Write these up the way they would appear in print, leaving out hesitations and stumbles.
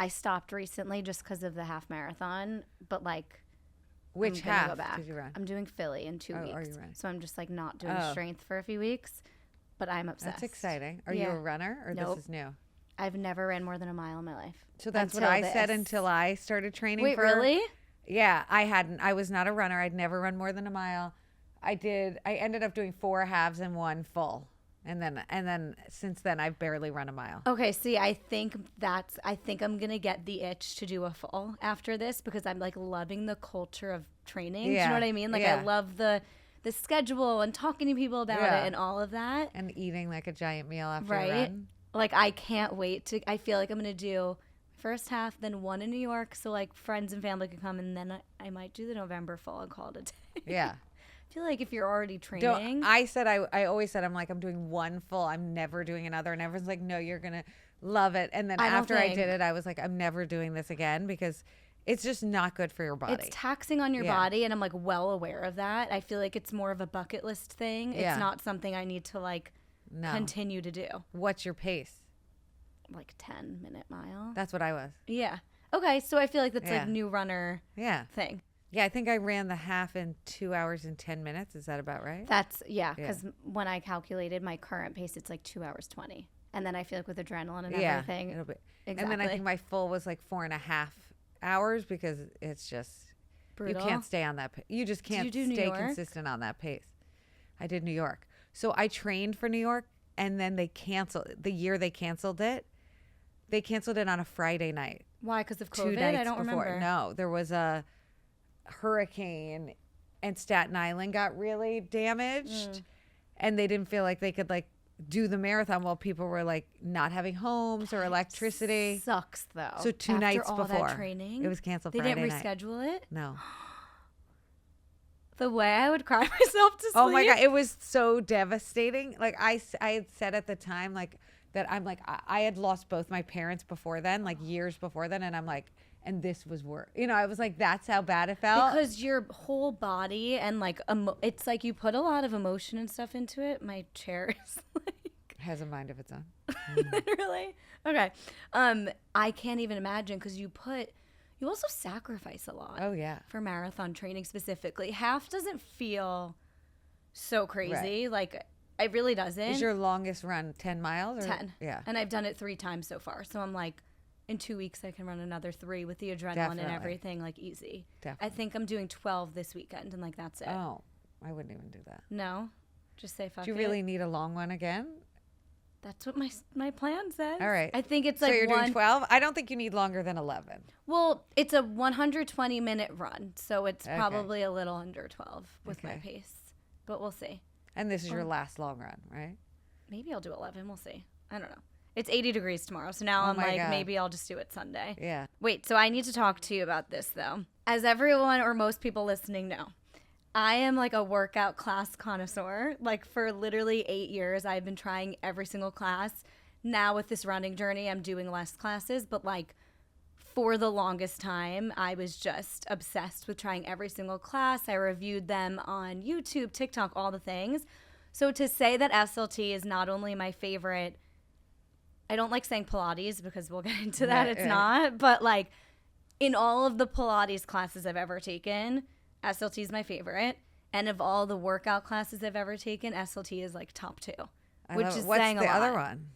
I stopped recently just because of the half marathon, but like, Which I'm gonna half go back. did you run? I'm doing Philly in 2 weeks. Are you running? So I'm just like not doing strength for a few weeks, but I'm obsessed. That's exciting. Are you a runner or Nope. this is new? I've never ran more than a mile in my life. So that's what I said until I started training. Wait, really? Yeah, I hadn't. I was not a runner. I'd never run more than a mile. I ended up doing 4 halves and 1 full. And then since then I've barely run a mile. Okay, see, I think I'm going to get the itch to do a full after this because I'm like loving the culture of training. Do you know what I mean? Like I love the schedule and talking to people about it and all of that. And eating like a giant meal after a run. Like I can't wait I feel like I'm going to do first half, then 1 in New York. So like friends and family can come, and then I might do the November full and call it a day. Yeah. I feel like if you're already training. I always said, I'm like, I'm doing 1 full. I'm never doing another. And everyone's like, no, you're going to love it. And then after I did it, I was like, I'm never doing this again because it's just not good for your body. It's taxing on your body. And I'm like well aware of that. I feel like it's more of a bucket list thing. It's not something I need to like continue to do. What's your pace? Like 10-minute mile. That's what I was. Yeah. Okay. So I feel like that's like new runner thing. Yeah, I think I ran the half in 2 hours and 10 minutes. Is that about right? That's, because when I calculated my current pace, it's like 2 hours 20. And then I feel like with adrenaline and everything. It'll be, exactly. And then I think my full was like 4.5 hours because it's just, brutal. You can't stay on that. You just can't stay consistent on that pace. I did New York. So I trained for New York and then they canceled, the year they canceled it on a Friday night. Why? Because of COVID? 2 nights I don't before. remember. No, there was a hurricane and Staten Island got really damaged and they didn't feel like they could like do the marathon while people were like not having homes or electricity. Sucks though. So 2 nights before that training, it was canceled. They Friday didn't night. reschedule it. No. The way I would cry myself to sleep. Oh my god, it was so devastating. Like I had said at the time, like that I'm like I had lost both my parents before then, like years before then, and I'm like. And this was worse. You know, I was like, that's how bad it felt. Because your whole body and like, it's like you put a lot of emotion and stuff into it. My chair is like. Has a mind of its own. Literally. Okay. I can't even imagine because you also sacrifice a lot. Oh, yeah. For marathon training specifically. Half doesn't feel so crazy. Right. Like, it really doesn't. Is your longest run 10 miles? Or? 10. Yeah. And I've done it 3 times so far. So I'm like. In 2 weeks, I can run another 3 with the adrenaline and everything, like easy. Definitely. I think I'm doing 12 this weekend, and like that's it. Oh, I wouldn't even do that. No, just say fuck it. Do you really need a long one again? That's what my plan says. All right. I think it's like so you're doing 12. I don't think you need longer than 11. Well, it's a 120-minute run, so it's probably a little under 12 with my pace, but we'll see. And this is your last long run, right? Maybe I'll do 11. We'll see. I don't know. It's 80 degrees tomorrow, so now I'm like, maybe I'll just do it Sunday. Yeah. Wait, so I need to talk to you about this, though. As everyone or most people listening know, I am like a workout class connoisseur. Like for literally 8 years, I've been trying every single class. Now with this running journey, I'm doing less classes, but like for the longest time, I was just obsessed with trying every single class. I reviewed them on YouTube, TikTok, all the things. So to say that SLT is not only my favorite, I don't like saying Pilates because we'll get into that. It's not. But like in all of the Pilates classes I've ever taken, SLT is my favorite. And of all the workout classes I've ever taken, SLT is like top 2, which is saying a lot. What's the other one?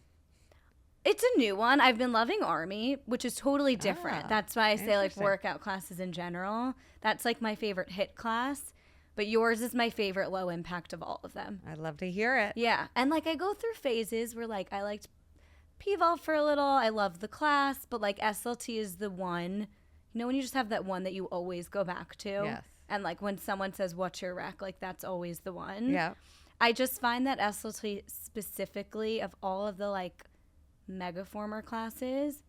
It's a new one. I've been loving Army, which is totally different. That's why I say like workout classes in general. That's like my favorite HIIT class. But yours is my favorite low impact of all of them. I'd love to hear it. Yeah. And like I go through phases where like I liked PVOL for a little. I love the class, but like SLT is the one, you know, when you just have that one that you always go back to. Yes. And like when someone says, what's your rec? Like that's always the one. Yeah. I just find that SLT specifically of all of the like Megaformer classes,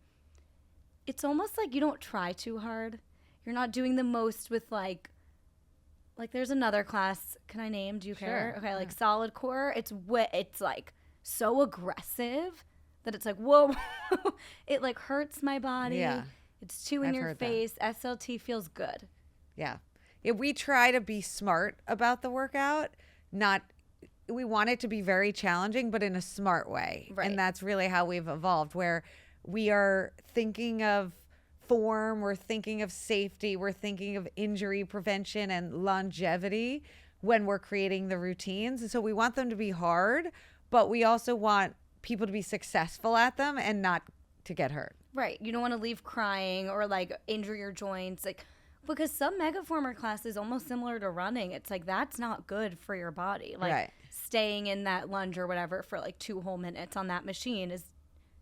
it's almost like you don't try too hard. You're not doing the most with like there's another class. Can I name? Do you care? Okay. Like solid core. It's like so aggressive that it's like, whoa, it like hurts my body. Yeah. It's too in your face. That. SLT feels good. Yeah. We try to be smart about the workout. We want it to be very challenging, but in a smart way. Right. And that's really how we've evolved, where we are thinking of form, we're thinking of safety, we're thinking of injury prevention and longevity when we're creating the routines. And so we want them to be hard, but we also want people to be successful at them and not to get hurt. Right. You don't want to leave crying or like injure your joints. Like, because some Megaformer class is almost similar to running. It's like, that's not good for your body. Like, Right. staying in that lunge or whatever for like 2 whole minutes on that machine is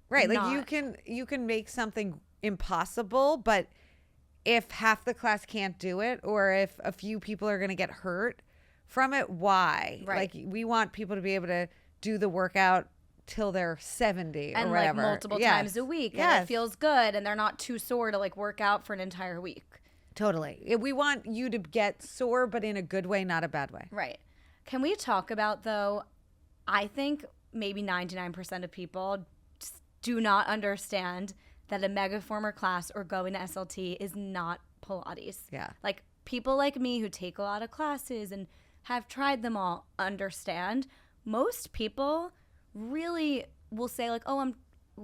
Right. not. Like you can make something impossible, but if half the class can't do it, or if a few people are going to get hurt from it, why? Right. Like, we want people to be able to do the workout till they're 70 and or like whatever. multiple Yes. times a week. And Yes. it feels good. And they're not too sore to like work out for an entire week. Totally. We want you to get sore, but in a good way, not a bad way. Right. Can we talk about, though, I think maybe 99% of people just do not understand that a Megaformer class or going to SLT is not Pilates. Yeah. Like, people like me who take a lot of classes and have tried them all understand. Most people really will say, like, oh,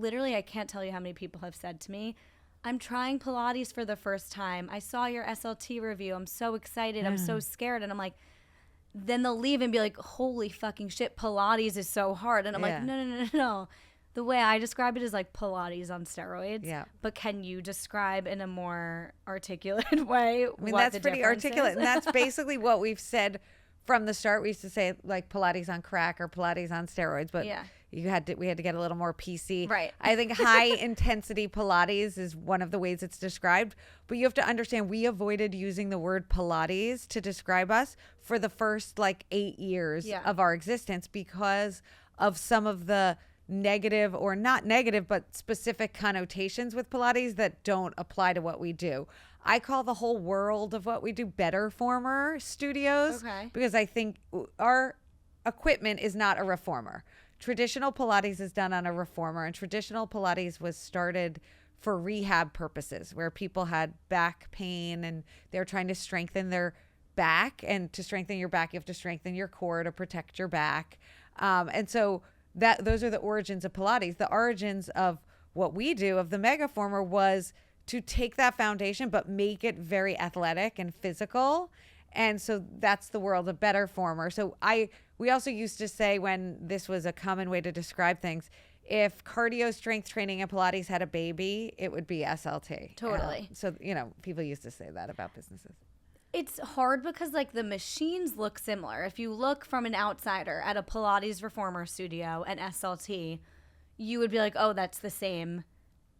I can't tell you how many people have said to me, I'm trying Pilates for the first time. I saw your SLT review. I'm so excited. I'm so scared. And I'm like, then they'll leave and be like, holy fucking shit, Pilates is so hard. And I'm like, no. The way I describe it is like Pilates on steroids. Yeah. But can you describe in a more articulate way? I mean, that's pretty articulate. And that's basically what we've said from the start. We used to say like Pilates on crack or Pilates on steroids, but Yeah. we had to get a little more PC. Right. I think high intensity Pilates is one of the ways it's described, but you have to understand we avoided using the word Pilates to describe us for the first like 8 years Yeah. of our existence because of some of the negative, or not negative, but specific connotations with Pilates that don't apply to what we do. I call the whole world of what we do better former studios, Okay. because I think our equipment is not a reformer. Traditional Pilates is done on a reformer, and traditional Pilates was started for rehab purposes, where people had back pain and they're trying to strengthen their back. And to strengthen your back, you have to strengthen your core to protect your back. And so those are the origins of Pilates. The origins of what we do, of the Megaformer, was to take that foundation but make it very athletic and physical. And so that's the world of better former. So we also used to say, when this was a common way to describe things, if cardio strength training and Pilates had a baby, it would be SLT. Totally. So, people used to say that about businesses. It's hard because like the machines look similar. If you look from an outsider at a Pilates reformer studio and SLT, you would be like, oh, that's the same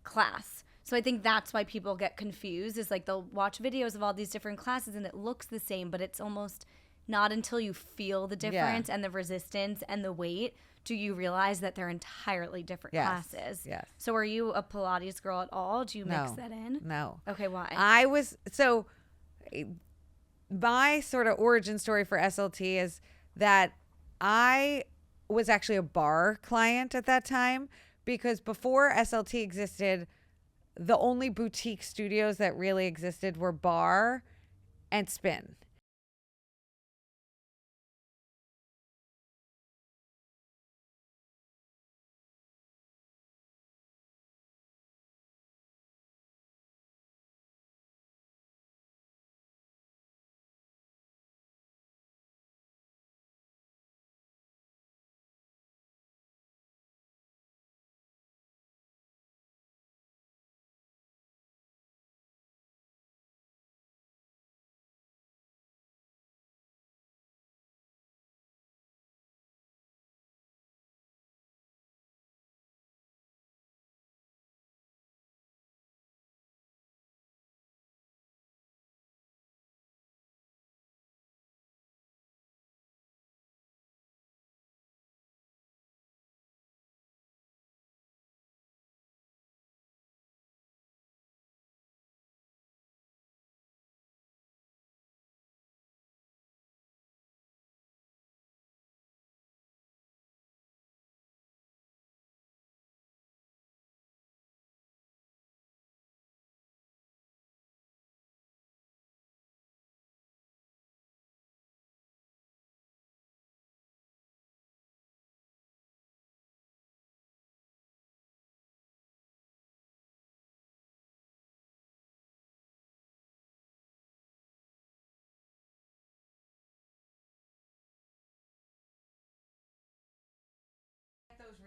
class. So I think that's why people get confused, is like they'll watch videos of all these different classes and it looks the same, but it's almost not until you feel the difference and the resistance and the weight do you realize that they're entirely different classes. Yes. So are you a Pilates girl at all? Do you mix that in? No. Okay, why? My sort of origin story for SLT is that I was actually a bar client at that time, because before SLT existed, the only boutique studios that really existed were bar and spin.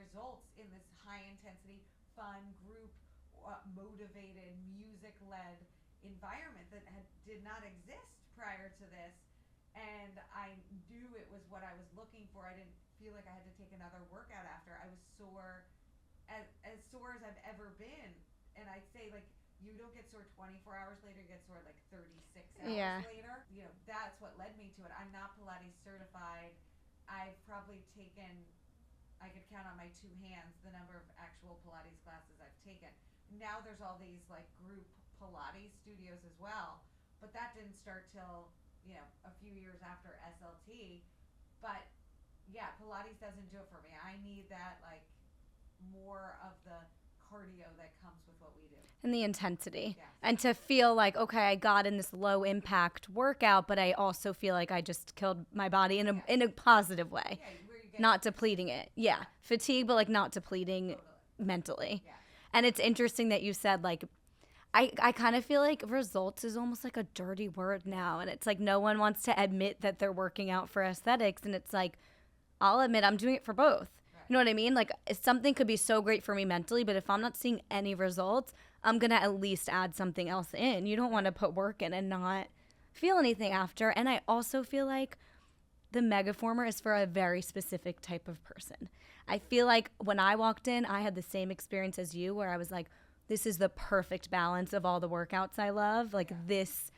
results in this high intensity, fun, group, motivated, music-led environment that did not exist prior to this. And I knew it was what I was looking for. I didn't feel like I had to take another workout after. I was sore, as sore as I've ever been. And I'd say, like, you don't get sore 24 hours later, you get sore like 36 hours later. You know, that's what led me to it. I'm not Pilates certified. I've probably taken, I could count on my two hands the number of actual Pilates classes I've taken. Now there's all these like group Pilates studios as well, but that didn't start till, you know, a few years after SLT. But yeah, Pilates doesn't do it for me. I need that, like, more of the cardio that comes with what we do. And the intensity. Yeah. And to feel like, okay, I got in this low impact workout, but I also feel like I just killed my body in a positive way. Yeah, where you get Not depleting it. Yeah. Fatigue, but like not depleting mentally. Yeah. And it's interesting that you said, like, I kind of feel like results is almost like a dirty word now. And it's like no one wants to admit that they're working out for aesthetics. And it's like, I'll admit I'm doing it for both. You know what I mean? Like, something could be so great for me mentally, but if I'm not seeing any results, I'm going to at least add something else in. You don't want to put work in and not feel anything after. And I also feel like the Megaformer is for a very specific type of person. I feel like when I walked in, I had the same experience as you where I was like, this is the perfect balance of all the workouts I love. Like, this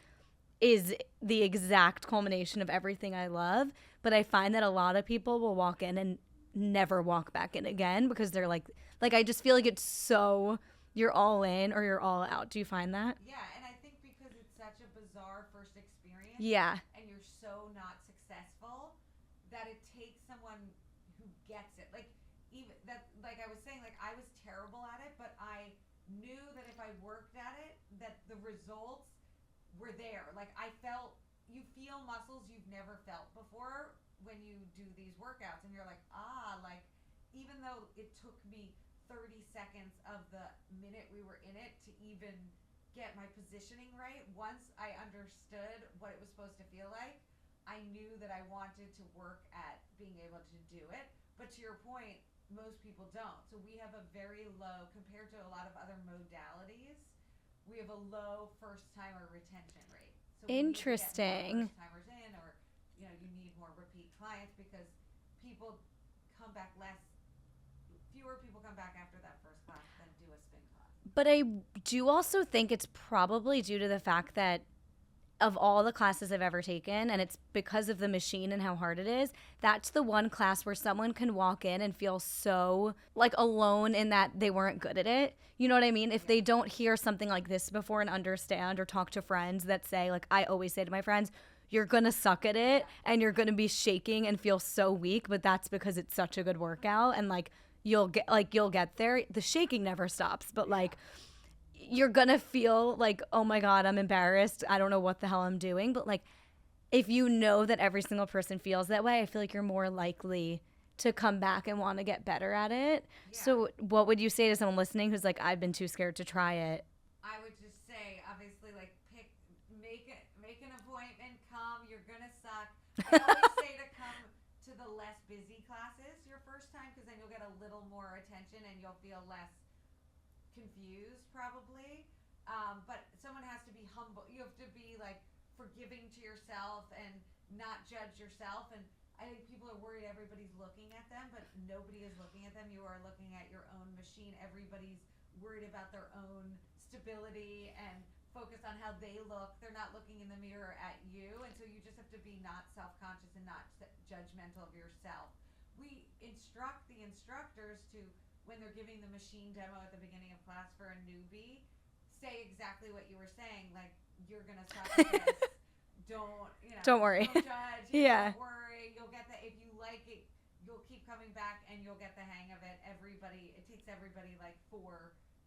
is the exact culmination of everything I love. But I find that a lot of people will walk in and never walk back in again because they're like I just feel like it's so, you're all in or you're all out. Do you find that? Yeah, and I think because it's such a bizarre first experience. Yeah. And you're so not successful that it takes someone who gets it. Like, even that, like I was saying, like, I was terrible at it, but I knew that if I worked at it, that the results were there. Like, you feel muscles you've never felt before when you do these workouts, and you're like, like, even though it took me 30 seconds of the minute we were in it to even get my positioning right, once I understood what it was supposed to feel like, I knew that I wanted to work at being able to do it. But to your point, most people don't. So we have a very low, compared to a lot of other modalities, we have a low first-timer retention rate. So Interesting. First timers in, or, you know, you need more repeat clients because people come back fewer people come back after that first class than do a spin class. But I do also think it's probably due to the fact that of all the classes I've ever taken, and it's because of the machine and how hard it is, that's the one class where someone can walk in and feel so like alone in that they weren't good at it. You know what I mean? If they don't hear something like this before and understand, or talk to friends that say, like, I always say to my friends, you're going to suck at it and you're going to be shaking and feel so weak, but that's because it's such a good workout. And like, you'll get there. The shaking never stops, but like, you're going to feel like, oh my God, I'm embarrassed. I don't know what the hell I'm doing. But like, if you know that every single person feels that way, I feel like you're more likely to come back and want to get better at it. Yeah. So what would you say to someone listening who's like, I've been too scared to try it? I would just say, obviously, like, make an appointment, come, you're going to suck. I always say to come to the less busy classes your first time, because then you'll get a little more attention and you'll feel less confused probably. But someone has to be humble. You have to be like forgiving to yourself and not judge yourself. And I think people are worried everybody's looking at them, but nobody is looking at them. You are looking at your own machine. Everybody's worried about their own stability and focused on how they look. They're not looking in the mirror at you. And so you just have to be not self-conscious and not judgmental of yourself. We instruct the instructors to, when they're giving the machine demo at the beginning of class for a newbie, say exactly what you were saying, like, you're going to suck at this. Don't worry. Don't judge. Yeah. Don't worry. You'll get if you like it, you'll keep coming back and you'll get the hang of it. It takes everybody like 4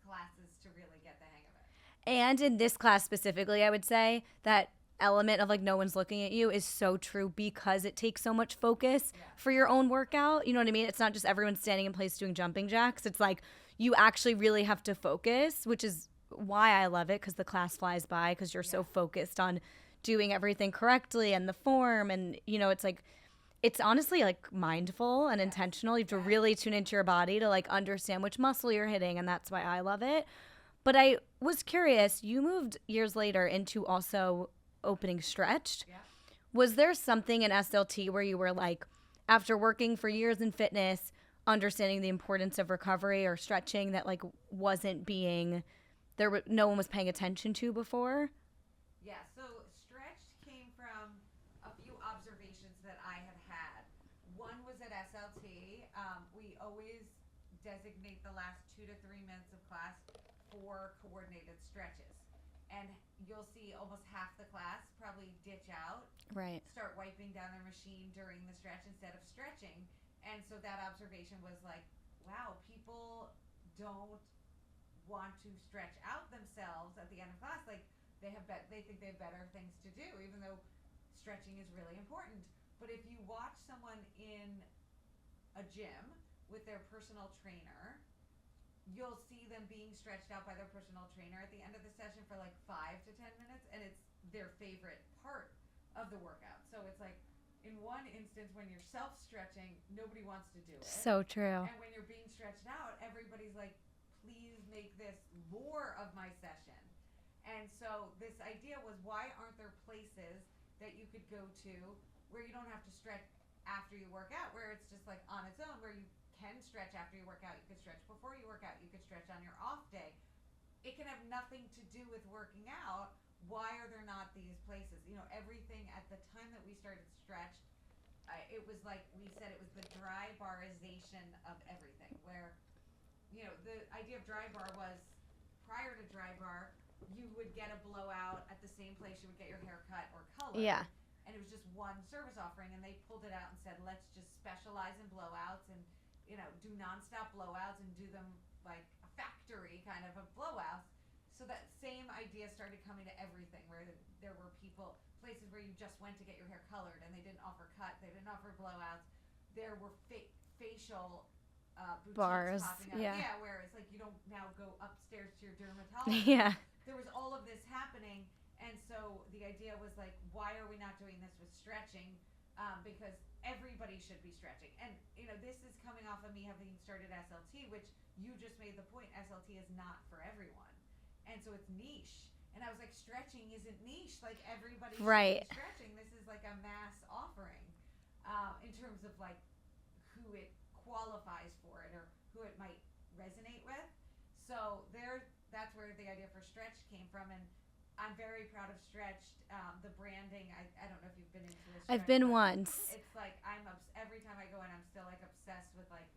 classes to really get the hang of it. And in this class specifically, I would say that element of like no one's looking at you is so true because it takes so much focus for your own workout. You know what I mean? It's not just everyone standing in place doing jumping jacks. It's like you actually really have to focus, which is why I love it, because the class flies by because you're so focused on doing everything correctly and the form. And, you know, it's like it's honestly like mindful and intentional. You have to really tune into your body to like understand which muscle you're hitting, and that's why I love it. But I was curious, you moved years later into also opening stretched. Yeah. Was there something in SLT where you were like, after working for years in fitness, understanding the importance of recovery or stretching that like wasn't being no one was paying attention to before? Yeah, so stretched came from a few observations that I have had. One was at SLT. We always designate the last 2 to 3 minutes of class for coordinated stretches. And you'll see almost half the class probably ditch out, Right. start wiping down their machine during the stretch instead of stretching. And so that observation was like, wow, people don't want to stretch out themselves at the end of class. Like they think they have better things to do, even though stretching is really important. But if you watch someone in a gym with their personal trainer, you'll see them being stretched out by their personal trainer at the end of the session for like 5 to 10 minutes, and it's their favorite part of the workout. So it's like, in one instance, when you're self-stretching, nobody wants to do it. So true. And when you're being stretched out, everybody's like, please make this more of my session. And so this idea was, why aren't there places that you could go to where you don't have to stretch after you work out, where it's just like on its own, where you can stretch after you work out, you could stretch before you work out, you could stretch on your off day. It can have nothing to do with working out. Why are there not these places? You know, everything at the time that we started stretched, it was like we said, it was the dry barization of everything, where, you know, the idea of dry bar was, prior to dry bar, you would get a blowout at the same place you would get your hair cut or colored. Yeah. And it was just one service offering, and they pulled it out and said, let's just specialize in blowouts and, you know, do nonstop blowouts and do them like a factory kind of blowouts. So that same idea started coming to everything, where there were places where you just went to get your hair colored and they didn't offer cut, they didn't offer blowouts. There were facial boutiques Bars, popping up. yeah. Yeah, where it's like you don't now go upstairs to your dermatologist. Yeah. There was all of this happening, and so the idea was like, why are we not doing this with stretching? Because everybody should be stretching. And, you know, this is coming off of me having started SLT, which you just made the point, SLT is not for everyone. And so it's niche. And I was like, stretching isn't niche. Like, everybody should Right. be stretching. This is like a mass offering in terms of like who it qualifies for it or who it might resonate with. So that's where the idea for Stretch came from. And I'm very proud of Stretched. The branding, I don't know if you've been into this. I've been once. It's like every time I go in, I'm still like obsessed with like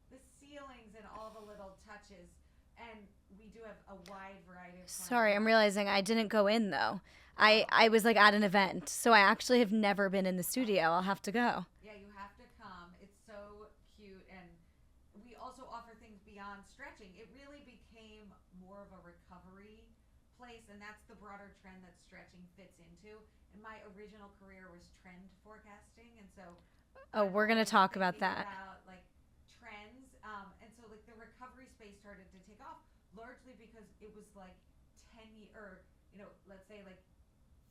the ceilings and all the little touches. And we do have a wide variety of. Sorry, I'm realizing I didn't go in though. I was like at an event, so I actually have never been in the studio. I'll have to go. Yeah, you have to come. It's so cute, and we also offer things beyond stretching. It really became more of a recovery place, and that's the broader trend that stretching fits into. And my original career was trend forecasting, and so We're gonna talk about that. About like trends, and so like the recovery space started to take off, largely because it was like 10 or let's say like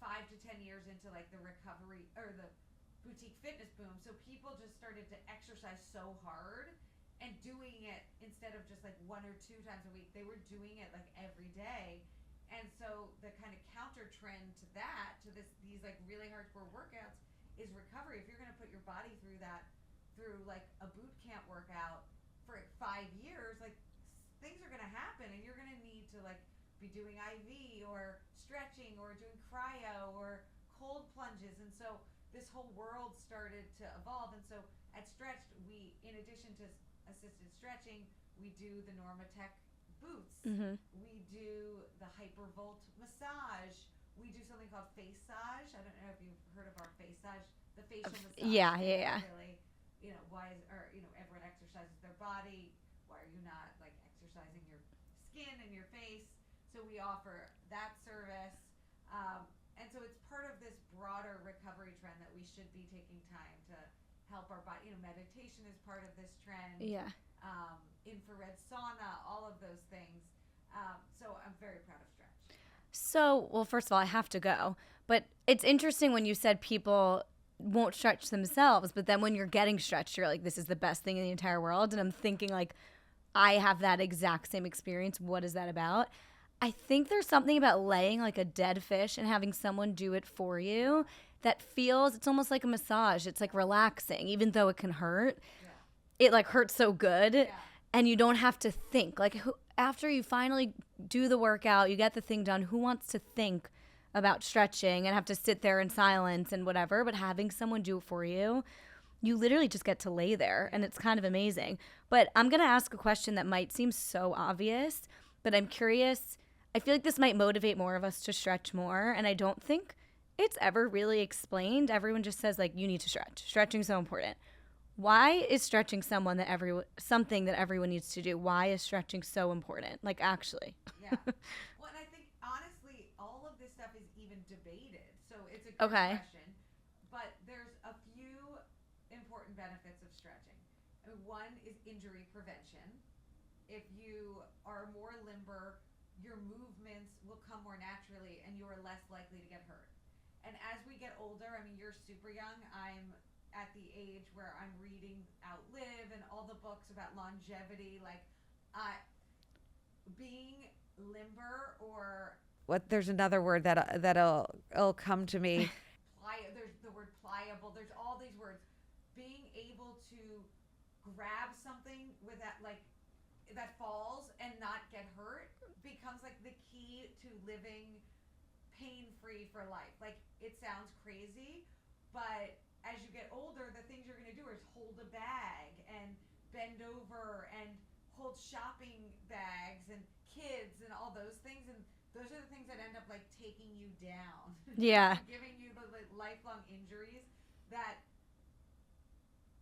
5 to 10 years into like the recovery or the boutique fitness boom. So people just started to exercise so hard and doing it instead of just like 1 or 2 times a week. They were doing it like every day. And so the kind of counter trend to that, to these like really hardcore workouts, is recovery. If you're going to put your body through that, through like a boot camp workout for 5 years, like things are going to happen, and you're going to need to like be doing IV or stretching or doing cryo or cold plunges. And so this whole world started to evolve. And so at Stretched, we, in addition to assisted stretching, we do the Normatec boots. Mm-hmm. We do the Hypervolt massage. We do something called Faceage. I don't know if you've heard of our Faceage, the facial massage. Yeah. Really, everyone exercises their body. Why are you not like exercising your skin and your face? So we offer that service. And so it's part of this broader recovery trend that we should be taking time to help our body. Meditation is part of this trend. Yeah. Infrared sauna, all of those things. So I'm very proud of Stretch. So, well, first of all, I have to go. But it's interesting when you said people won't stretch themselves. But then when you're getting stretched, you're like, this is the best thing in the entire world. And I'm thinking like, I have that exact same experience. What is that about? I think there's something about laying like a dead fish and having someone do it for you that feels, it's almost like a massage. It's like relaxing, even though it can hurt. It like hurts so good, and you don't have to think. Like after you finally do the workout, you get the thing done, who wants to think about stretching and have to sit there in silence and whatever? But having someone do it for you, you literally just get to lay there, and it's kind of amazing. But I'm going to ask a question that might seem so obvious, but I'm curious. I feel like this might motivate more of us to stretch more, and I don't think it's ever really explained. Everyone just says, like, you need to stretch. Stretching's so important. Why is stretching something that everyone needs to do? Why is stretching so important? Like, actually. Yeah. Well, and I think, honestly, all of this stuff is even debated. So it's a good question. But there's a few important benefits of stretching. One is injury prevention. If you are more limber, your movements will come more naturally and you are less likely to get hurt. And as we get older, I mean, you're super young. I'm at the age where I'm reading Outlive and all the books about longevity. Like, being limber or there's another word that'll come to me. There's the word pliable. There's all these words. Being able to grab something with that falls and not get hurt becomes like the key to living pain-free for life. Like, it sounds crazy, but as you get older, the things you're going to do is hold a bag and bend over and hold shopping bags and kids and all those things. And those are the things that end up like taking you down. Yeah. Giving you the lifelong injuries that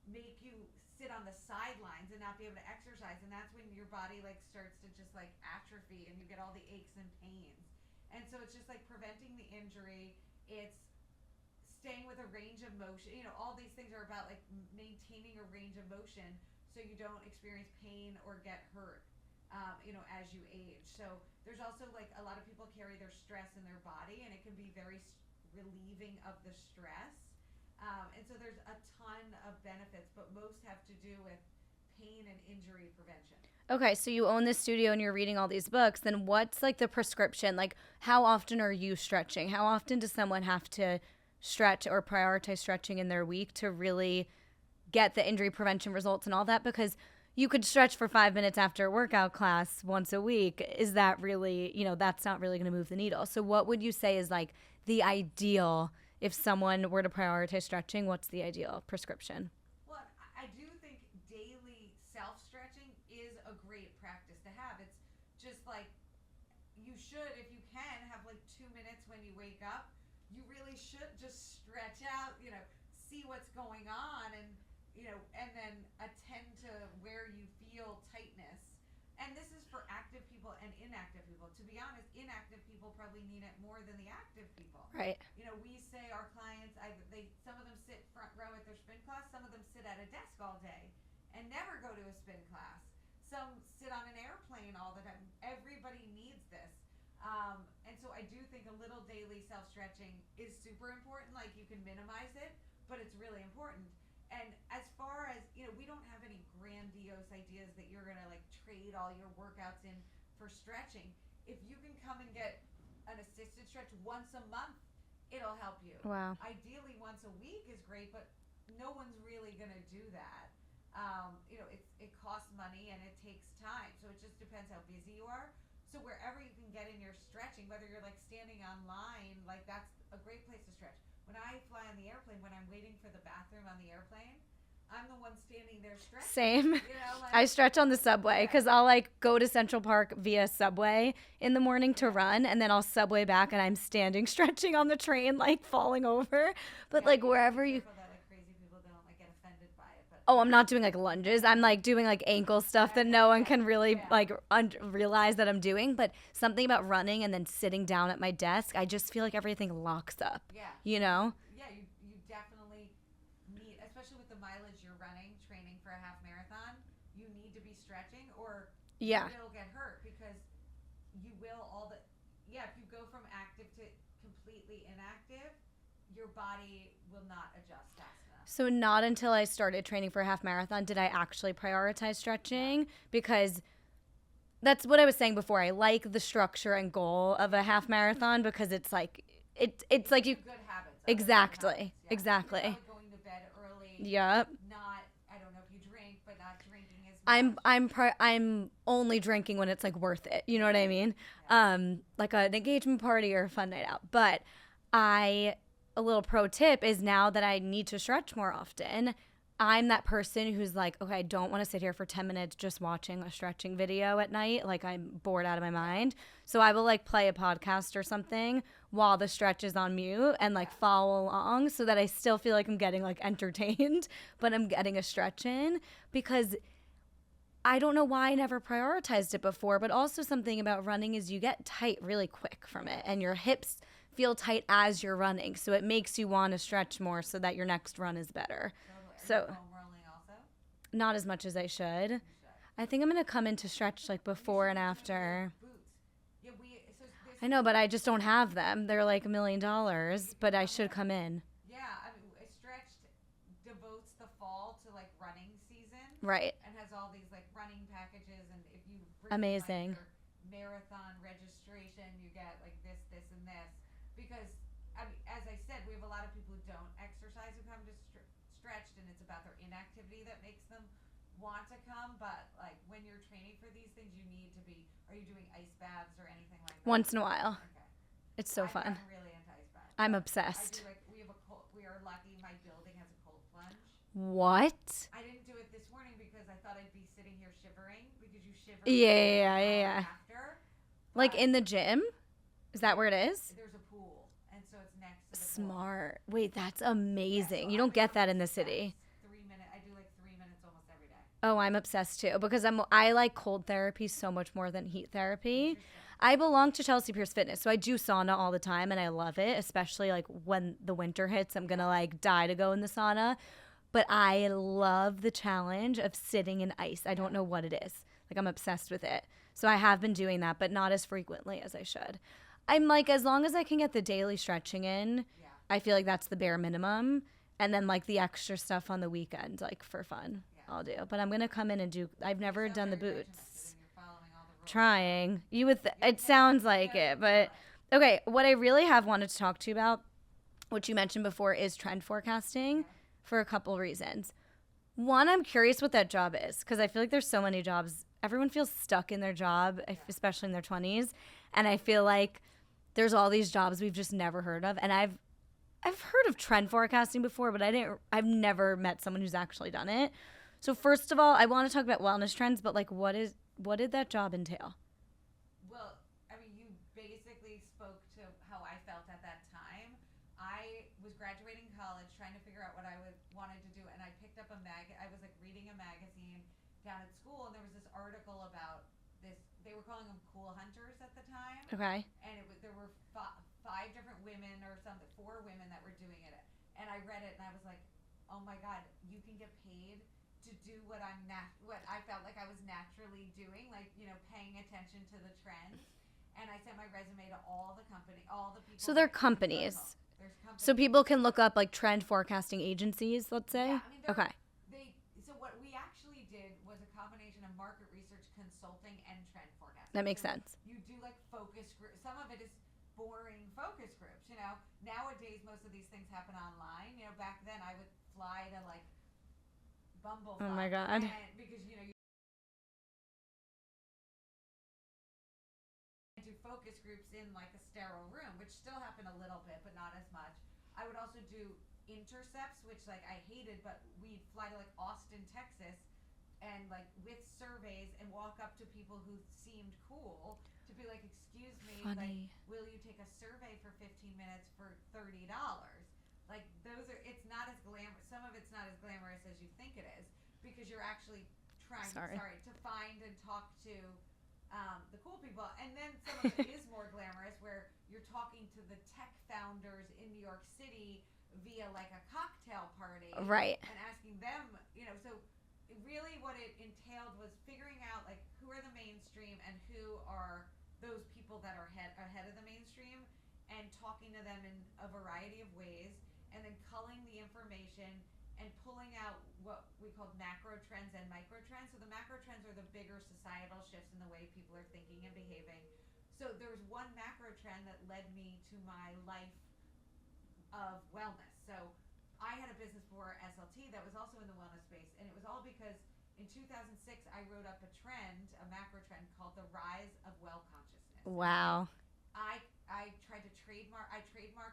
make you sit on the sidelines and not be able to exercise. And that's when your body like starts to just like atrophy and you get all the aches and pains. And so it's just like preventing the injury. It's staying with a range of motion. You know, all these things are about like maintaining a range of motion so you don't experience pain or get hurt, as you age. So there's also like a lot of people carry their stress in their body, and it can be very relieving of the stress. And so there's a ton of benefits, but most have to do with pain and injury prevention. Okay, so you own this studio and you're reading all these books. Then what's like the prescription? Like, how often are you stretching? How often does someone have to stretch or prioritize stretching in their week to really get the injury prevention results and all that? Because you could stretch for 5 minutes after a workout class once a week. Is that really, that's not really going to move the needle. So what would you say is like the ideal, if someone were to prioritize stretching, what's the ideal prescription? Well, I do think daily self-stretching is a great practice to have. It's just like you should, if you can, have like 2 minutes when you wake up. You really should just stretch out, see what's going on and then attend to where you feel tightness. And this is for active people and inactive people. To be honest, inactive people probably need it more than the active people. Right. We say our clients, some of them sit front row at their spin class, some of them sit at a desk all day and never go to a spin class. Some sit on an airplane all the time. Everybody needs this. And so I do think a little daily self-stretching is super important. Like, you can minimize it, but it's really important. And as far as, we don't have any grandiose ideas that you're going to like trade all your workouts in for stretching. If you can come and get an assisted stretch once a month, it'll help you. Wow. Ideally, once a week is great, but no one's really going to do that. It costs money and it takes time. So it just depends how busy you are. So wherever you can get in your stretching, whether you're like standing on line, like that's a great place to stretch. When I fly on the airplane, when I'm waiting for the bathroom on the airplane, I'm the one standing there stretching. Same. I stretch on the subway because I'll like go to Central Park via subway in the morning to run, and then I'll subway back and I'm standing stretching on the train, like falling over. But like wherever you... Oh, I'm not doing like lunges. I'm like doing like ankle stuff that no one can really like realize that I'm doing. But something about running and then sitting down at my desk, I just feel like everything locks up. Yeah. Yeah, you definitely need, especially with the mileage you're running, training for a half marathon, you need to be stretching or you will get hurt because you will if you go from active to completely inactive, your body will not adjust fast enough. So not until I started training for a half marathon did I actually prioritize stretching, because that's what I was saying before. I like the structure and goal of a half marathon because it's like it's like you good habits. exactly. Yeah. Exactly. You're probably going to bed early. Yep. Not, I don't know if you drink, but not drinking as much. I'm only drinking when it's like worth it. You know what I mean? Like an engagement party or a fun night out. But a little pro tip is, now that I need to stretch more often, I'm that person who's like, okay, I don't want to sit here for 10 minutes just watching a stretching video at night. Like, I'm bored out of my mind. So I will like play a podcast or something while the stretch is on mute and like follow along, so that I still feel like I'm getting like entertained, but I'm getting a stretch in, because I don't know why I never prioritized it before, but also something about running is you get tight really quick from it, and your hips feel tight as you're running. So it makes you want to stretch more so that your next run is better. Totally. Are you foam rolling also? Not as much as I should. I think I'm going to come into stretch like before and after. Boots. Yeah, I know, but I just don't have them. They're like $1 million, but I should come in. Yeah, I mean, Stretched devotes the fall to like running season. Right. And has all these like running packages, and if you bring Amazing. Like, your marathon registration, you get like this, and this. Because I mean, as I said, we have a lot of people who don't exercise who come to Stretched, and it's about their inactivity that makes them want to come. But like when you're training for these things, you need to be. Are you doing ice baths or anything like that? Once in a while. Okay. It's so fun. I'm really into ice baths. I'm obsessed. I do, like, we are lucky. My building has a cold plunge. What? I didn't do it this morning because I thought I'd be sitting here shivering, because you shiver. Yeah. After. Like in the gym? Is that where it is? There's a pool, and so it's next to the Smart. Wait, that's amazing. Yeah, so you don't get that in the city. 3 minutes. I do like 3 minutes almost every day. Oh, I'm obsessed too, because I like cold therapy so much more than heat therapy. I belong to Chelsea Pierce Fitness, so I do sauna all the time, and I love it, especially like when the winter hits. I'm gonna like die to go in the sauna, but I love the challenge of sitting in ice. I don't know what it is. Like, I'm obsessed with it. So I have been doing that, but not as frequently as I should. I'm like, as long as I can get the daily stretching in, I feel like that's the bare minimum. And then like the extra stuff on the weekend, like for fun, I'll do. But I'm going to come in and do, I've never done the boots. Trying. You would, it sounds like it, but okay. What I really have wanted to talk to you about, what you mentioned before, is trend forecasting for a couple reasons. One, I'm curious what that job is, because I feel like there's so many jobs. Everyone feels stuck in their job, especially in their 20s. And I feel like there's all these jobs we've just never heard of. And I've heard of trend forecasting before, but I've never met someone who's actually done it. So first of all, I want to talk about wellness trends, but like, what did that job entail? Well, I mean, you basically spoke to how I felt at that time. I was graduating college, trying to figure out what I wanted to do, and I picked up I was like reading a magazine down at school, and there was this article about this. They were calling them cool hunters at the time. Okay. And there were 5 different women or something, 4 women that were doing it. And I read it, and I was like, oh my God, you can get paid to do what I felt like I was naturally doing, like, you know, paying attention to the trends. And I sent my resume to all the people. So they're companies. There's companies. So people can look up like trend forecasting agencies, let's say? Yeah, I mean, okay. So what we actually did was a combination of market research, consulting, and trend forecasting. That makes sense. You do like focus groups. Some of it is boring focus groups, you know. Nowadays, most of these things happen online. You know, back then I would fly to like Bumble. Oh my God. Because, you know, you do focus groups in like a sterile room, which still happen a little bit, but not as much. I would also do intercepts, which like I hated, but we'd fly to like Austin, Texas, and like with surveys and walk up to people who seemed cool to be like, excuse me, Funny. like, will you take a survey for 15 minutes for $30? Like, those are, it's not as glamorous. Some of it's not as glamorous as you think it is, because you're actually trying to find and talk to the cool people. And then some of it is more glamorous, where you're talking to the tech founders in New York City via like a cocktail party, right? And asking them, you know, so really what it entailed was figuring out like who are the mainstream and who are those people that are ahead of the mainstream, and talking to them in a variety of ways, and then culling the information and pulling out what we called macro trends and micro trends. So the macro trends are the bigger societal shifts in the way people are thinking and behaving. So there was one macro trend that led me to my life of wellness. So I had a business before SLT that was also in the wellness space, and it was all because in 2006 I wrote up a trend, a macro trend called the rise of well consciousness. Wow. I tried to trademark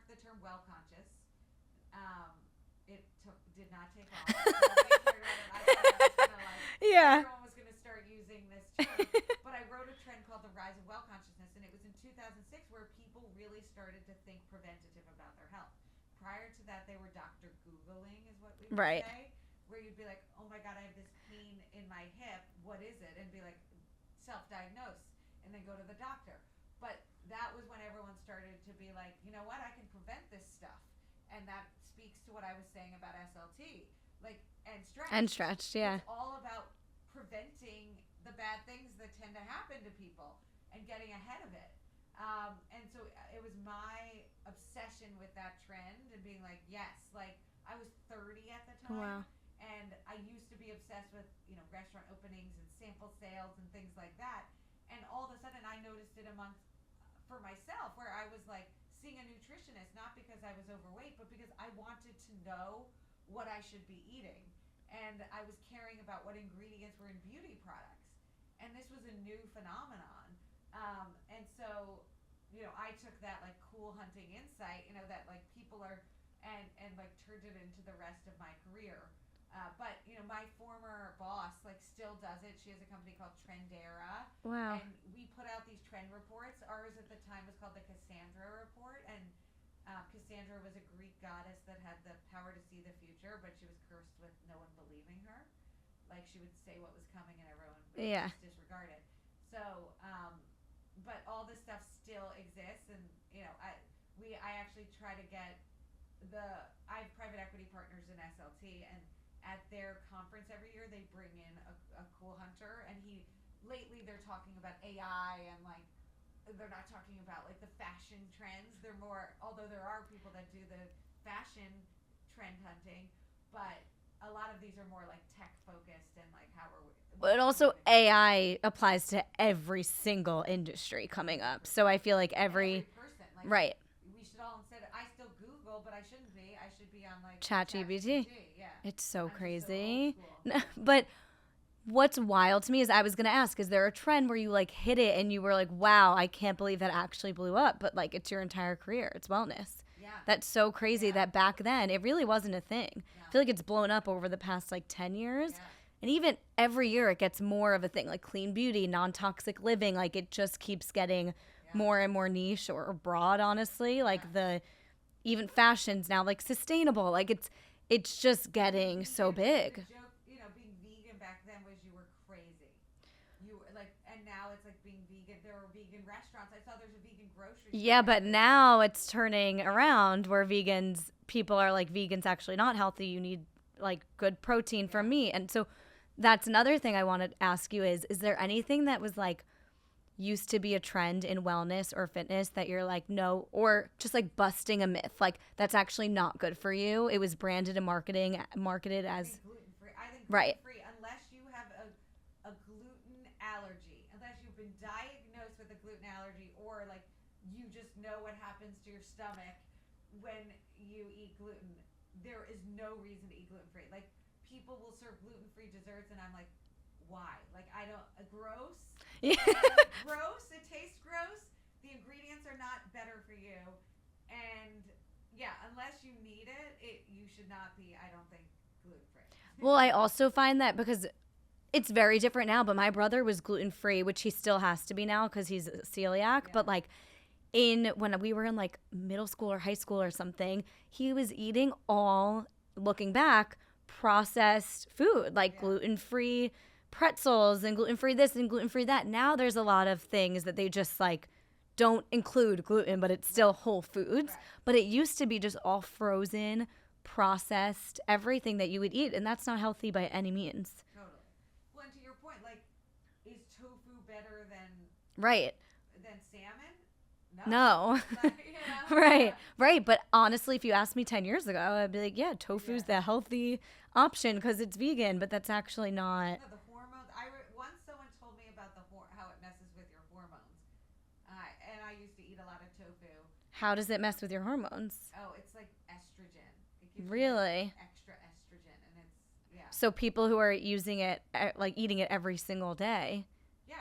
the term well conscious. It did not take off. Yeah. Everyone was going to start using this term. But I wrote a trend called the rise of well consciousness, and it was in 2006 where people really started to think preventative about their health. Prior to that, they were Dr. Googling, is what we would say, where you'd be like, oh my God, I have this pain in my hip. What is it? And be like, self-diagnose, and then go to the doctor. But that was when everyone started to be like, you know what, I can prevent this stuff. And that speaks to what I was saying about SLT, like, and stretch. And stretch, yeah. It's all about preventing the bad things that tend to happen to people and getting ahead of it. And so it was my obsession with that trend and being like, yes, like I was 30 at the time. Wow. And I used to be obsessed with, restaurant openings and sample sales and things like that. And all of a sudden I noticed it for myself, where I was like seeing a nutritionist, not because I was overweight, but because I wanted to know what I should be eating. And I was caring about what ingredients were in beauty products. And this was a new phenomenon. And so, I took that like cool hunting insight, that like people are, and like turned it into the rest of my career. But my former boss like still does it. She has a company called Trendera. Wow. And we put out these trend reports. Ours at the time was called the Cassandra Report. And Cassandra was a Greek goddess that had the power to see the future, but she was cursed with no one believing her. Like she would say what was coming and everyone would just disregard it. So, but all this stuff still exists, and I actually try to get I have private equity partners in SLT, and at their conference every year they bring in a cool hunter, and lately they're talking about AI, and like they're not talking about like the fashion trends. They're more, although there are people that do the fashion trend hunting, but a lot of these are more like tech focused and like how are we. But also AI applies to every single industry coming up. So I feel like every person, right. We should all, instead of, I still Google, but I shouldn't be. I should be on like ChatGPT. Yeah. It's so I'm crazy. So old school. But what's wild to me is I was going to ask, is there a trend where you like hit it and you were like, wow, I can't believe that actually blew up, but like it's your entire career. It's wellness. Yeah. That's so crazy that back then it really wasn't a thing. Yeah. I feel like it's blown up over the past like 10 years. Yeah. And even every year it gets more of a thing, like clean beauty, non-toxic living. Like it just keeps getting more and more niche or broad, honestly. Like even fashion's now like sustainable. Like it's just getting so big. The joke, being vegan back then was you were crazy. You were like, and now it's like being vegan. There are vegan restaurants. I saw there's a vegan grocery store. Yeah, but now it's turning around where people are like, vegan's actually not healthy. You need like good protein from meat. And so that's another thing I want to ask you is there anything that was like used to be a trend in wellness or fitness that you're like, no, or just like busting a myth, like that's actually not good for you? It was branded and marketed as gluten-free. I think right. Gluten-free, unless you have a gluten allergy, unless you've been diagnosed with a gluten allergy, or like you just know what happens to your stomach when you eat gluten, there is no reason to eat gluten-free. Like people will serve gluten-free desserts, and I'm like, why? Like gross. Yeah. Gross. It tastes gross. The ingredients are not better for you, and unless you need it, you should not be. I don't think gluten-free. Well, I also find that because it's very different now, but my brother was gluten-free, which he still has to be now because he's celiac. But like when we were in like middle school or high school or something, he was eating all, looking back, processed food, like gluten-free pretzels and gluten-free this and gluten-free that. Now there's a lot of things that they just like don't include gluten, but it's still whole foods. But it used to be just all frozen, processed, everything that you would eat, and that's not healthy by any means. Totally. Well, and to your point, like, is tofu better than right? Than salmon? No. Right. But honestly, if you asked me 10 years ago, I'd be like, yeah, tofu's the healthy option because it's vegan, but that's actually not. No, the hormones. Once someone told me about how it messes with your hormones, and I used to eat a lot of tofu. How does it mess with your hormones? Oh, it's like estrogen. It gives Really? you like extra estrogen, and it's So people who are using it, like eating it every single day,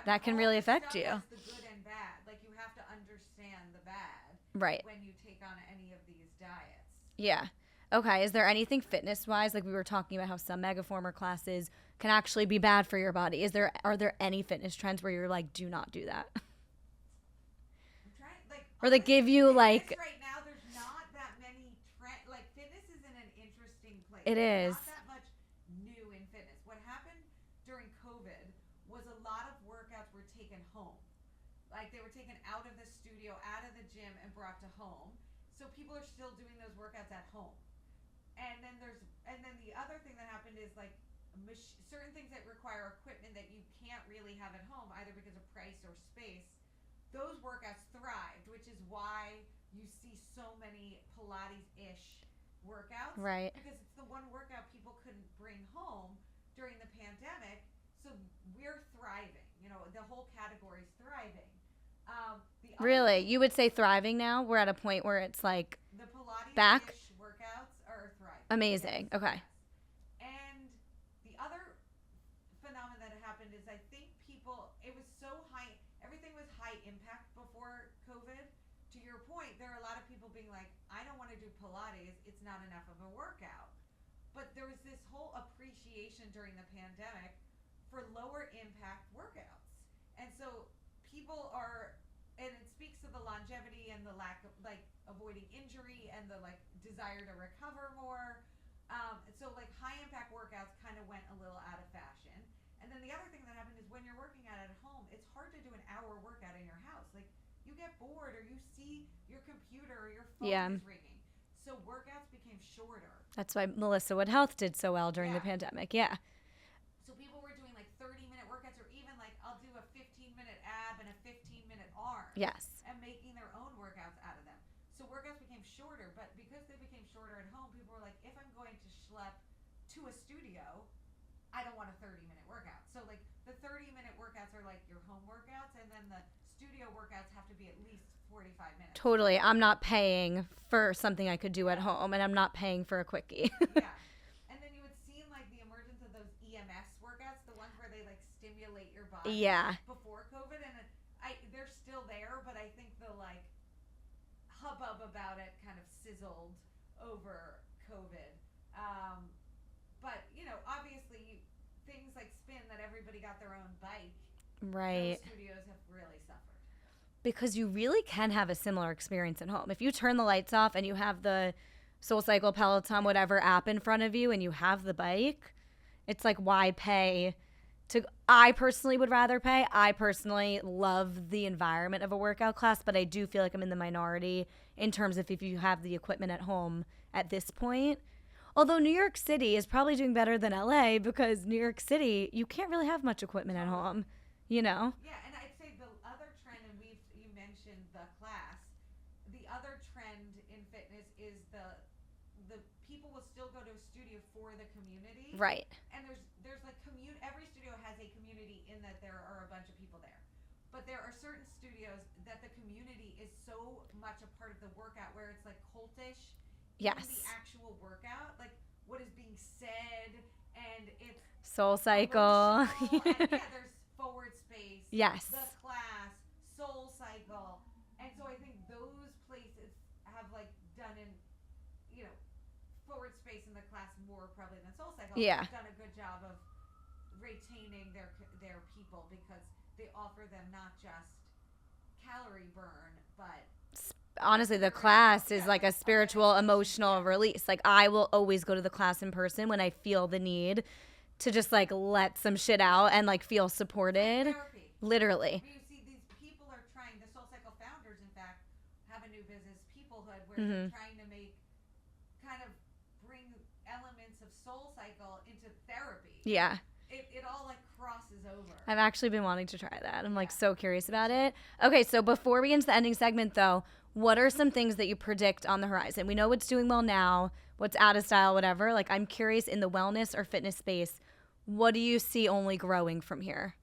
that can really affect you. Has the good and bad. Like you have to understand the bad, right? When you take on any of these diets. Yeah. Okay. Is there anything fitness-wise, like we were talking about how some Megaformer classes can actually be bad for your body? Are there any fitness trends where you're like, do not do that? I'm trying, like, or they give you like. Right now, there's not that many trends. Like fitness is in an interesting place. It is. Not that much new in fitness. What happened during COVID was a lot of workouts were taken home. Like they were taken out of the studio, out of the gym, and brought to home. So people are still doing those workouts at home. And then the other thing that happened is like certain things that require equipment that you can't really have at home, either because of price or space. Those workouts thrived, which is why you see so many Pilates-ish workouts. Right. Because it's the one workout people couldn't bring home during the pandemic. So we're thriving. You know, the whole category is thriving. Really? You would say thriving now? We're at a point where it's like the Pilates back workouts are thriving. Amazing. Yes. Okay. Yes. And the other phenomenon that happened is I think it was so high, everything was high impact before COVID. To your point, there are a lot of people being like, I don't want to do Pilates. It's not enough of a workout. But there was this whole appreciation during the pandemic for lower impact workouts. And so people and it speaks to the longevity and the lack of like avoiding injury and the like desire to recover more. So like high impact workouts kind of went a little out of fashion. And then the other thing that happened is when you're working out at home, it's hard to do an hour workout in your house. Like you get bored or you see your computer or your phone is ringing. So workouts became shorter. That's why Melissa Wood Health did so well during the pandemic. Yeah. So people were doing like 30-minute workouts or even like I'll do a 15-minute ab and a 15-minute arm. Yes. And making their own workouts out of them. So workouts became shorter, but because they became shorter at home, people were like, if I'm going to schlep to a studio, I don't want a 30-minute workout. So like the 30-minute workouts are like your home workouts, and then the studio workouts have to be at least 45 minutes. Totally. I'm not paying for something I could do at home, and I'm not paying for a quickie. Yeah. And then you would see like the emergence of those EMS workouts, the ones where they like stimulate your body. Yeah. Before COVID, and they're still there, but I think the like hubbub about it kind of sizzled over COVID. But you know, obviously, things like spin that everybody got their own bike. Right. Those studios have really suffered. Because you really can have a similar experience at home. If you turn the lights off and you have the SoulCycle, Peloton, whatever app in front of you and you have the bike, it's like, why pay to... I personally would rather pay. I personally love the environment of a workout class, but I do feel like I'm in the minority in terms of if you have the equipment at home at this point. Although New York City is probably doing better than LA because New York City, you can't really have much equipment at home, you know? Yeah, and I'd say the other trend, and you mentioned the class, the other trend in fitness is the people will still go to a studio for the community. Right. And there's like every studio has a community in that there are a bunch of people there. But there are certain studios that the community is so much a part of the workout where it's like cultish. Yes. In the actual workout, like what is being said, and it's SoulCycle. and there's forward space. Yes. The class, SoulCycle, and so I think those places have like done forward space in the class more probably than SoulCycle. Yeah. Have done a good job of retaining their people because they offer them not just calorie burn, but honestly, the class is like a spiritual, emotional release. Like I will always go to the class in person when I feel the need to just like let some shit out and like feel supported. Therapy. Literally. You see, these people are trying. The SoulCycle founders, in fact, have a new business, Peoplehood, where they're trying to bring elements of SoulCycle into therapy. Yeah. It all like crosses over. I've actually been wanting to try that. I'm like so curious about it. Okay, so before we get into the ending segment though, what are some things that you predict on the horizon? We know what's doing well now, what's out of style, whatever. Like I'm curious in the wellness or fitness space, what do you see only growing from here?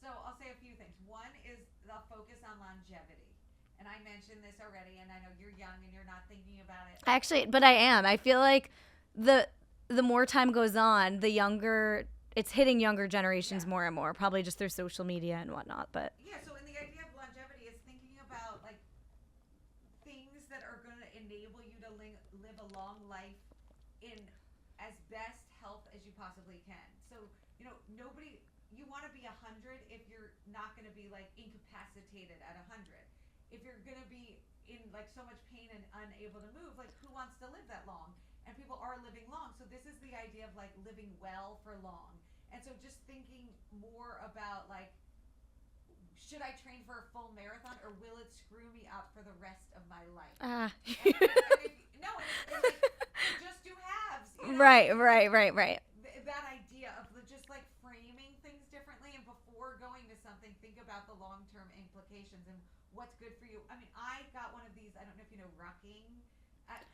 So I'll say a few things. One is the focus on longevity. And I mentioned this already, and I know you're young and you're not thinking about it. Actually, but I am. I feel like the more time goes on, the younger it's hitting younger generations more and more, probably just through social media and whatnot. But yeah, so in the idea of longevity is thinking about like things that are going to enable you to live a long life in as best health as you possibly can. So, you know, you want to be 100 if you're not going to be like incapacitated at 100. If you're going to be in like so much pain and unable to move, like who wants to live that long? And people are living long. So this is the idea of like living well for long. And so just thinking more about like, should I train for a full marathon or will it screw me up for the rest of my life? And just do halves. You know? Right. That idea of just like framing things differently, and before going to something, think about the long-term implications and what's good for you. I mean, I got one of these, I don't know if you know rucking,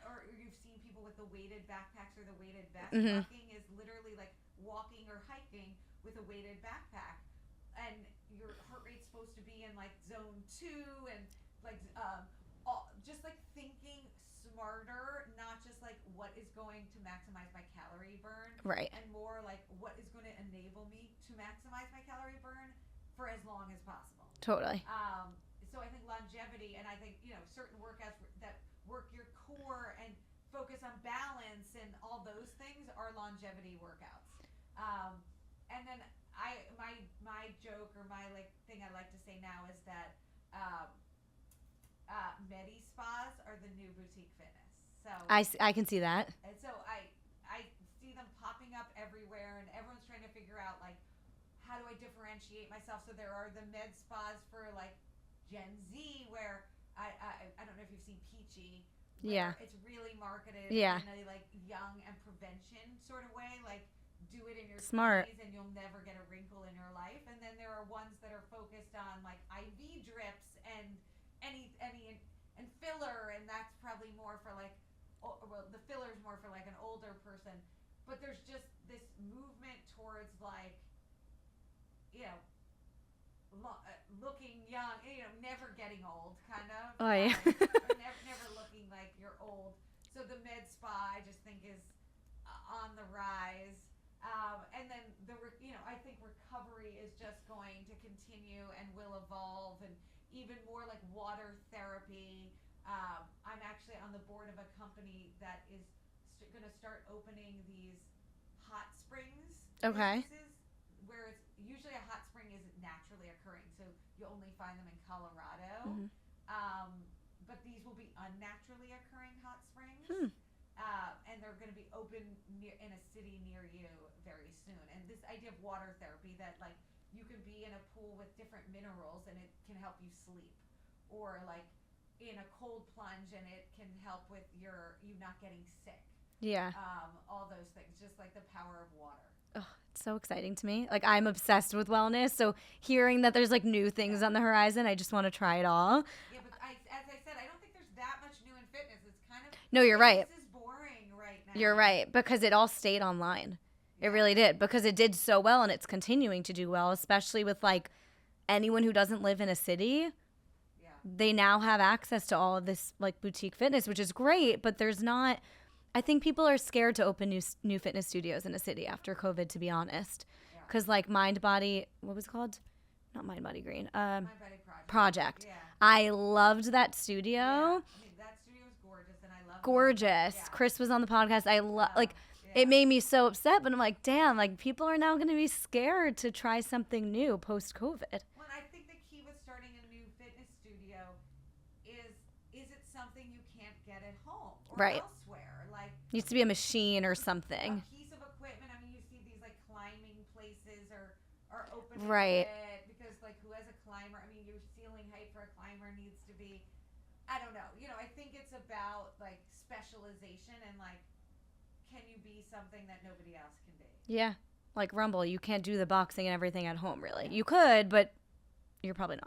or you've seen people with the weighted backpacks or the weighted vest. Mm-hmm. Rucking is literally like walking or hiking with a weighted backpack. And your heart rate's supposed to be in like zone 2 and like just like thinking smarter, not just like what is going to maximize my calorie burn, Right. and more like what is going to enable me to maximize my calorie burn for as long as possible. Totally. So I think longevity, and I think, you know, certain workouts that work your core and focus on balance and all those things are longevity workouts. And then my joke or my like thing I like to say now is that Medi spas are the new boutique fitness. So I can see that. And so I see them popping up everywhere, and everyone's trying to figure out like, how do I differentiate myself? So there are the med spas for like Gen Z, where I don't know if you've seen Peachy. Yeah. It's really marketed Yeah. in a like young and prevention sort of way, like do it in your Smart 20s and you'll never get a wrinkle in your life. And then there are ones that are focused on like IV drips and any and filler, and that's probably more for like, well, the filler is more for like an older person. But there's just this movement towards like, you know, looking young, you know, never getting old, kind of. Oh yeah. Or never looking like you're old. So the med spa, I just think is on the rise. And then I think recovery is just going to continue and will evolve, and even more like water therapy. I'm actually on the board of a company that is going to start opening these hot springs. Okay. Businesses, where it's usually a hot spring is naturally occurring, so you only find them in Colorado. Mm-hmm. But these will be unnaturally occurring hot springs. And they're going to be open in a city near you very soon. And this idea of water therapy, that like you can be in a pool with different minerals and it can help you sleep, or like in a cold plunge and it can help with you not getting sick. Yeah. All those things, just like the power of water. Oh, it's so exciting to me. Like I'm obsessed with wellness, so hearing that there's like new things on the horizon, I just want to try it all. Yeah, but as I said, I don't think there's that much new in fitness. It's kind of No, you're right. This is boring right now. You're right, because it all stayed online. It really did, because it did so well, and it's continuing to do well, especially with like anyone who doesn't live in a city. Yeah. They now have access to all of this like boutique fitness, which is great, but there's not. I think people are scared to open new fitness studios in a city after COVID, to be honest, because like Mind Body, what was it called? Not Mind Body Green. Mind Body Project. Yeah. I loved that studio. Yeah. I mean, that studio is gorgeous, and I love Gorgeous. Yeah. Chris was on the podcast. I love It made me so upset, but I'm like, damn, like people are now going to be scared to try something new post COVID. Well, I think the key with starting a new fitness studio is it something you can't get at home or elsewhere? Like Needs to be a machine or something. A piece of equipment. I mean, you see these like climbing places are open Right. because like who has a climber? I mean, your ceiling height for a climber needs to be, I don't know. You know, I think it's about like specialization and like, can you be something that nobody else can be? Yeah, like Rumble, you can't do the boxing and everything at home, really. You could, but you're probably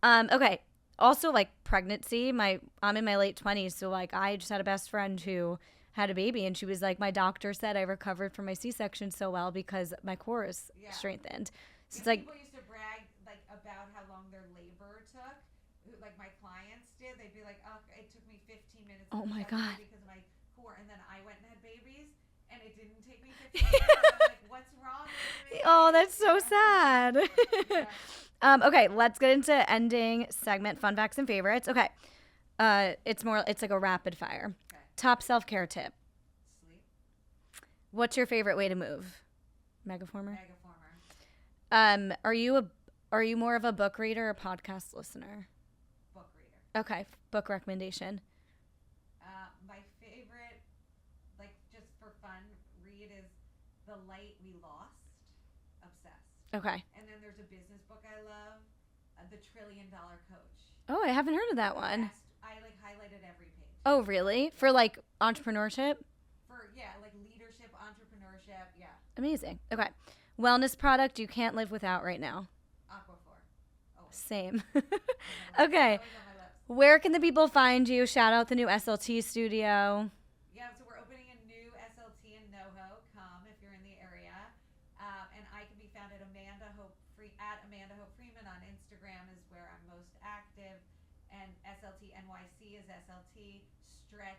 not. Okay. Also, like pregnancy, I'm in my late 20s, so like I just had a best friend who had a baby, and she was like, my doctor said I recovered from my C-section so well because my core is strengthened. So it's like people used to brag like about how long their labor took. Like my clients did, they'd be like, "Oh, it took me 15 minutes." Oh my God. Because of my core, and then I went and had babies, and it didn't take me 15 minutes. I'm like, "What's wrong with me?" Oh, that's so sad. Okay, let's get into ending segment fun facts and favorites. Okay. It's like a rapid fire. Okay. Top self-care tip. Sleep. What's your favorite way to move? Megaformer? Megaformer. Are you more of a book reader or podcast listener? Book reader. Okay, book recommendation. My favorite, like just for fun, read is The Light We Lost. Obsessed. Okay. And then there's a business book I love, The $1 Trillion Coach. Oh, I haven't heard of that one. I like highlighted every page. Oh, really? For like entrepreneurship? Like leadership, entrepreneurship, Amazing. Okay. Wellness product you can't live without right now. Aquaphor. Always. Same. Always Okay. on my lips. Where can the people find you? Shout out the new SLT studio. Yeah, so we're opening a new SLT in NoHo. Come if you're in the area. And I can be found at Amanda Hope Freeman on Instagram is where I'm most active. And SLT NYC is SLT. Stretch